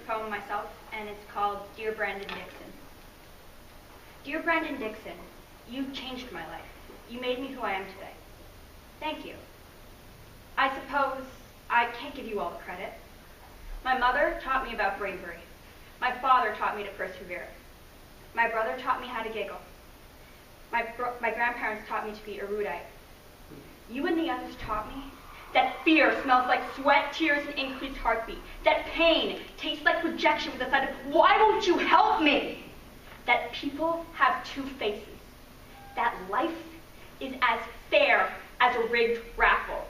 poem myself, and it's called Dear Brandon Dixon. Dear Brandon Dixon, you changed my life. You made me who I am today. Thank you. I suppose I can't give you all the credit. My mother taught me about bravery. My father taught me to persevere. My brother taught me how to giggle. My grandparents taught me to be erudite. You and the others taught me that fear smells like sweat, tears, and increased heartbeat. That pain tastes like rejection with the thought of, why won't you help me? That people have two faces. That life is as fair as a rigged raffle.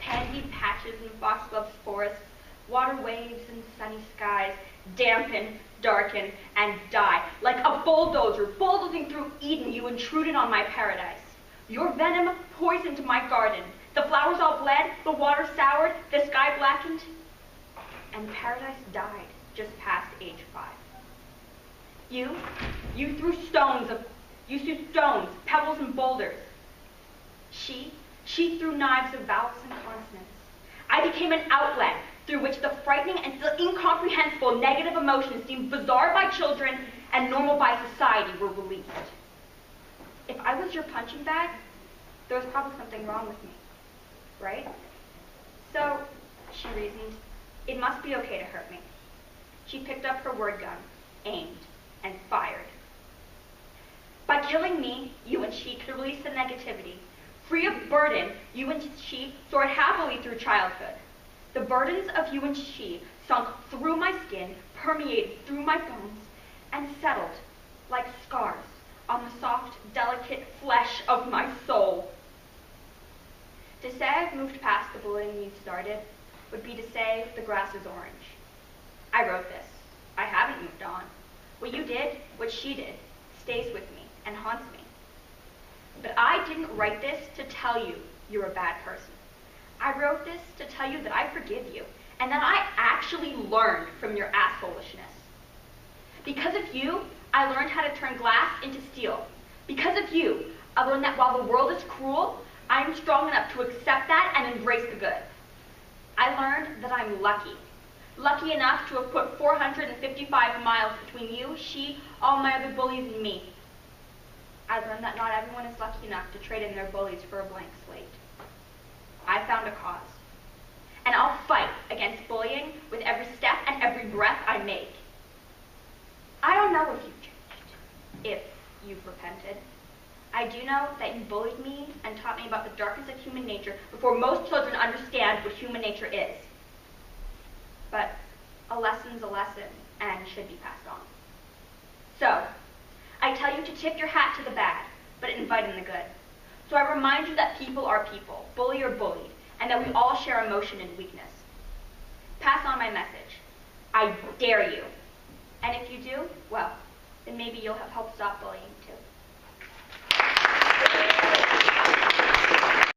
Pansy patches and foxgloves forests, water waves and sunny skies, dampen, darken, and die. Like a bulldozer bulldozing through Eden, you intruded on my paradise. Your venom poisoned my garden. The flowers all bled, the water soured, the sky blackened, and paradise died just past age 5. You threw stones, pebbles, and boulders. She threw knives of vowels and consonants. I became an outlet through which the frightening and still incomprehensible negative emotions deemed bizarre by children and normal by society were released. If I was your punching bag, there was probably something wrong with me, right? So, she reasoned, it must be okay to hurt me. She picked up her word gun, aimed, and fired. By killing me, you and she could release the negativity. Free of burden, you and she soared happily through childhood. The burdens of you and she sunk through my skin, permeated through my bones, and settled like scars on the soft, delicate flesh of my soul. To say I've moved past the bullying you started would be to say the grass is orange. I wrote this. I haven't moved on. What you did, what she did, stays with me and haunts me. But I didn't write this to tell you you're a bad person. I wrote this to tell you that I forgive you and that I actually learned from your assholishness. Because of you, I learned how to turn glass into steel. Because of you, I learned that while the world is cruel, I'm strong enough to accept that and embrace the good. I learned that I'm lucky. Lucky enough to have put 455 miles between you, she, all my other bullies, and me. I learned that not everyone is lucky enough to trade in their bullies for a blank slate. I found a cause. And I'll fight against bullying with every step and every breath I make. I don't know if you've changed, if you've repented. I do know that you bullied me and taught me about the darkness of human nature before most children understand what human nature is. But a lesson's a lesson and should be passed on. So, I tell you to tip your hat to the bad, but invite in the good. So I remind you that people are people, bully or bullied, and that we all share emotion and weakness. Pass on my message. I dare you. And if you do, well, then maybe you'll have helped stop bullying too.